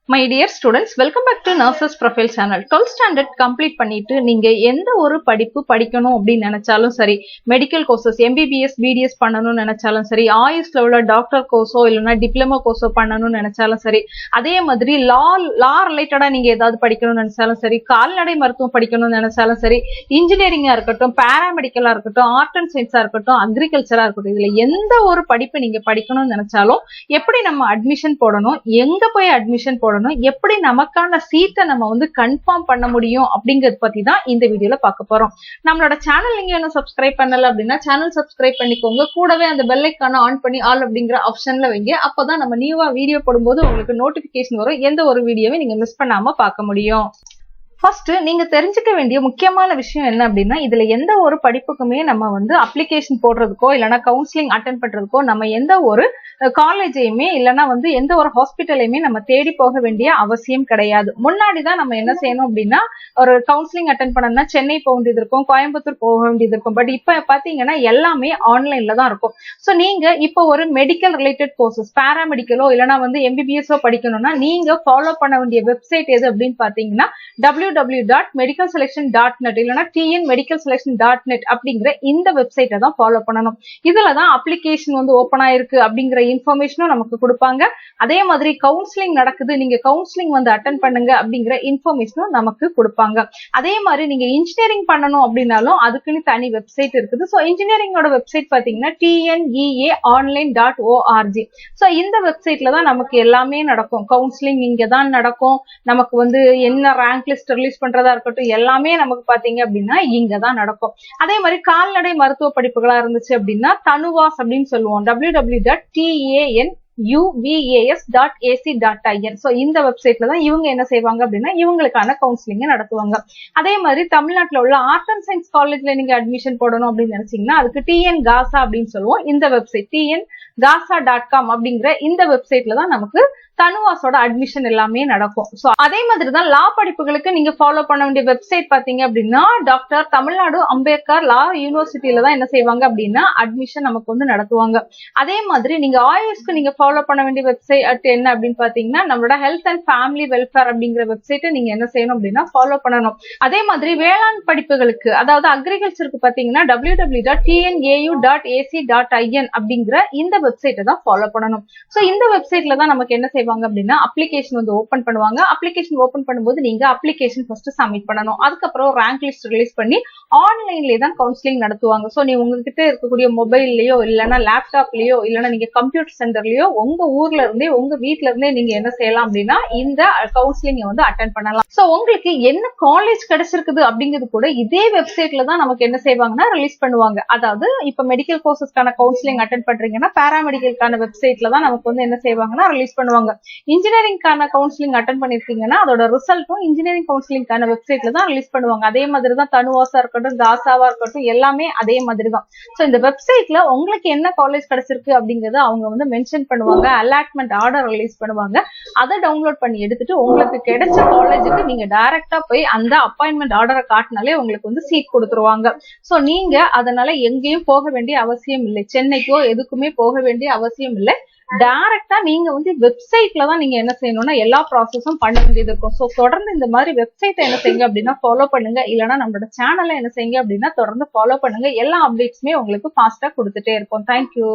My dear students, welcome back to Nurses Profile Channel. 12th standard complete பண்ணிட்டு நீங்க எந்த ஒரு படிப்பு படிக்கணும் அப்படின்னு நினைச்சாலும் சரி, மெடிக்கல் கோர்சஸ் MBBS BDS பண்ணணும்னு நினைச்சாலும் சரி, ஆயுஷ்ல உள்ள டாக்டர் கோர்ஸோ இல்லைன்னா டிப்ளமோ கோர்ஸோ பண்ணணும்னு நினைச்சாலும் சரி, அதே மாதிரி லா ரிலேட்டடா நீங்க ஏதாவது படிக்கணும்னு நினைச்சாலும் சரி, கால்நடை மருத்துவம் படிக்கணும்னு நினைச்சாலும் சரி, இன்ஜினியரிங்கா இருக்கட்டும், பேராமெடிக்கலா இருக்கட்டும், ஆர்ட் அண்ட் சயின்ஸா இருக்கட்டும், அக்ரிகல்ச்சரா இருக்கட்டும், இதுல எந்த ஒரு படிப்பு நீங்க படிக்கணும்னு நினைச்சாலும் எப்படி நம்ம அட்மிஷன் போடணும், எங்க போய் அட்மிஷன் போடணும், எப்படி நமக்கான சீட்டை நம்ம வந்து கன்ஃபார்ம் பண்ண முடியும் அப்படிங்கறது பத்தி தான் இந்த வீடியோல பார்க்க போறோம். நம்மளோட சேனல் நீங்க என்ன சப்ஸ்கிரைப் பண்ணல அப்படின்னா சேனல் சப்ஸ்கிரைப் பண்ணிக்கோங்க. கூடவே அந்த பெல் ஐகானை ஆன் பண்ணி ஆல் அப்படிங்கிற ஆப்ஷன்ல வைங்க. அப்பதான் நம்ம நியூவா வீடியோ போடும்போது உங்களுக்கு நோட்டிபிகேஷன் வரும். எந்த ஒரு வீடியோவை நீங்க மிஸ் பண்ணாம பார்க்க முடியும். ஃபர்ஸ்ட் நீங்க தெரிஞ்சுக்க வேண்டிய முக்கியமான விஷயம் என்ன அப்படின்னா, இதுல எந்த ஒரு படிப்புக்குமே நம்ம வந்து அப்ளிகேஷன் போடுறதுக்கோ இல்லைன்னா கவுன்சிலிங் அட்டென்ட் பண்றதுக்கோ நம்ம எந்த ஒரு காலேஜையுமே இல்லைன்னா வந்து எந்த ஒரு ஹாஸ்பிட்டலையுமே நம்ம தேடி போக வேண்டிய அவசியம் கிடையாது. முன்னாடிதான் நம்ம என்ன செய்யணும் அப்படின்னா, ஒரு கவுன்சிலிங் அட்டென்ட் பண்ணணும்னா சென்னை போக வேண்டியது இருக்கும், கோயம்புத்தூர் போக வேண்டியது இருக்கும். பட் இப்ப பாத்தீங்கன்னா எல்லாமே ஆன்லைன்ல தான் இருக்கும். சோ நீங்க இப்ப ஒரு மெடிக்கல் ரிலேட்டட் கோர்சஸ் பேராமெடிக்கலோ இல்லைன்னா வந்து MBBS படிக்கணும்னா நீங்க ஃபாலோ பண்ண வேண்டிய வெப்சைட் எது அப்படின்னு பாத்தீங்கன்னா www.medicalselection.net இல்லைன்னா tnmedicalselection.net அப்படிங்கிற இந்த வெப்சைட்டை தான் ஃபாலோ பண்ணணும். இதுலதான் அப்ளிகேஷன் வந்து ஓபன் ஆயிருக்கு அப்படிங்கிற இன்ஃபர்மேஷனும் நமக்கு கொடுப்பாங்க. அதே மாதிரி கவுன்சிலிங் நடக்குது, நீங்க கவுன்சிலிங் வந்து அட்டென்ட் பண்ணுங்க அப்படிங்கிற இன்ஃபர்மேஷனும் நமக்கு கொடுப்பாங்க. அதே மாதிரி நீங்க இன்ஜினியரிங் பண்ணணும் அப்படின்னாலும் அதுக்குன்னு தனி வெப்சைட் இருக்குது. ஸோ இன்ஜினியரிங்கோட வெப்சைட் பாத்தீங்கன்னா tneaonline.org. ஸோ இந்த வெப்சைட்ல தான் நமக்கு எல்லாமே நடக்கும். கவுன்சிலிங் இங்க தான் நடக்கும். நமக்கு வந்து என்ன ரேங்க் லிஸ்ட் ரிலீஸ் பண்றதா இருக்கட்டும், எல்லாமே நமக்கு பாத்தீங்க அப்படின்னா இங்க தான் நடக்கும். அதே மாதிரி கால்நடை மருத்துவ படிப்புகளா இருந்துச்சு அப்படின்னா தனுவாஸ் அப்படின்னு சொல்லுவோம். www.tanuvas.ac.in. சோ இந்த வெப்சைட்ல தான் இவங்க என்ன செய்வாங்க அப்படின்னா இவங்களுக்கான கவுன்சிலிங் நடத்துவாங்க. அதே மாதிரி தமிழ்நாட்டுல உள்ள ஆர்ட் அண்ட் சயின்ஸ் காலேஜ்ல நீங்க அட்மிஷன் போடணும் அப்படின்னு நினைச்சீங்கன்னா அதுக்கு TNGASA அப்படின்னு சொல்லுவோம். இந்த வெப்சைட் TNGASA.com அப்படிங்கிற இந்த வெப்சைட்ல தான் நமக்கு தனுவாஸோட அட்மிஷன் எல்லாமே நடக்கும். சோ அதே மாதிரி தான் லா படிப்புகளுக்கு நீங்க ஃபாலோ பண்ண வேண்டிய வெப்சைட் பாத்தீங்க அப்படின்னா டாக்டர் தமிழ்நாடு அம்பேத்கர் லா யூனிவர்சிட்டியில தான் என்ன செய்வாங்க அப்படின்னா அட்மிஷன் நமக்கு வந்து நடத்துவாங்க. அதே மாதிரி நீங்க ஆயுஷ்க்கு நீங்க ஃபாலோ பண்ண வேண்டிய வெப்சைட் என்ன அப்படின்னு பாத்தீங்கன்னா நம்மளோட ஹெல்த் அண்ட் ஃபேமிலி வெல்ஃபேர் அப்படிங்கிற வெப்சைட்டை நீங்க என்ன செய்யணும் அப்படின்னா ஃபாலோ பண்ணணும். அதே மாதிரி வேளாண் படிப்புகளுக்கு அதாவது அக்ரிகல்ச்சருக்கு பாத்தீங்கன்னா www.tnau.ac.in அப்படிங்கிற இந்த வெப்சைட்டை தான் ஃபாலோ பண்ணணும். சோ இந்த வெப்சைட்ல தான் நமக்கு என்ன செய்வாங்க அப்படின்னா அப்ளிகேஷன் வந்து ஓபன் பண்ணுவாங்க. அப்ளிகேஷன் ஓபன் பண்ணும்போது நீங்க அப்ளிகேஷன் ஃபர்ஸ்ட் சப்மிட் பண்ணணும். அதுக்கப்புறம் ரேங்க் லிஸ்ட் ரிலீஸ் பண்ணி ஆன்லைன்லயே தான் கவுன்சிலிங் நடத்துவாங்க. சோ நீ உங்ககிட்ட இருக்கக்கூடிய மொபைல்லயோ இல்லைன்னா லேப்டாப்லயோ இல்லைன்னா நீங்க கம்ப்யூட்டர் சென்டர்லயோ உங்க ஊர்ல இருந்தே உங்க வீட்ல இருந்தே நீங்க என்ன செய்யலாம் அப்படின்னா இந்த கவுன்சிலிங் வந்து அட்டென்ட் பண்ணலாம். சோ உங்களுக்கு என்ன காலேஜ் கிடைச்சிருக்குது அப்படிங்கிறது கூட இதே வெப்சைட்ல தான் நமக்கு என்ன செய்வாங்கன்னா ரிலீஸ் பண்ணுவாங்க. அதாவது இப்ப மெடிக்கல் கோர்சஸ்க்கான கவுன்சிலிங் அட்டென்ட் பண்றீங்கன்னா பேராமெடிக்கலுக்கான வெப்சைட்ல தான் நமக்கு வந்து என்ன செய்வாங்கன்னா ரிலீஸ் பண்ணுவாங்க. இன்ஜினியரிங்கான கவுன்சிலிங் அட்டென்ட் பண்ணிருக்கீங்கன்னா அதோட ரிசல்ட்டும் இன்ஜினியரிங் கவுன்சிலிங்கான வெப்சைட்ல தான் ரிலீஸ் பண்ணுவாங்க. அதே மாதிரி தான் தனுவாஸா இருக்கட்டும், காசாவா இருக்கட்டும், எல்லாமே அதே மாதிரி தான். சோ இந்த வெப்சைட்ல உங்களுக்கு என்ன காலேஜ் கிடைச்சிருக்கு அப்படிங்கறத அவங்க வந்து மென்ஷன் பண்ணுவாங்க. அலாட்மெண்ட் ஆர்டர் ரிலீஸ் பண்ணுவாங்க. அதை டவுன்லோட் பண்ணி எடுத்துட்டு உங்களுக்கு கிடைச்ச காலேஜுக்கு நீங்க டைரக்டா போய் அந்த அப்பாயின்மெண்ட் ஆர்டரை காட்டினாலே உங்களுக்கு வந்து சீட் கொடுத்துருவாங்க. சோ நீங்க அதனால எங்கேயும் போக வேண்டிய அவசியம் இல்லை. சென்னைக்கோ எதுக்குமே போக வேண்டிய அவசியம் இல்லை. டைரக்டா நீங்க வந்து வெப்சைட்ல தான் நீங்க என்ன செய்யணும்னா எல்லா ப்ராசஸும் பண்ண வேண்டியது இருக்கும். சோ தொடர்ந்து இந்த மாதிரி வெப்சைட்டை என்ன செய்யுங்க அப்படின்னா ஃபாலோ பண்ணுங்க. இல்லைன்னா நம்மளோட சேனலை என்ன செய்யுங்க அப்படின்னா தொடர்ந்து ஃபாலோ பண்ணுங்க. எல்லா அப்டேட்ஸுமே உங்களுக்கு ஃபாஸ்டா கொடுத்துட்டே இருக்கும். தேங்க்யூ.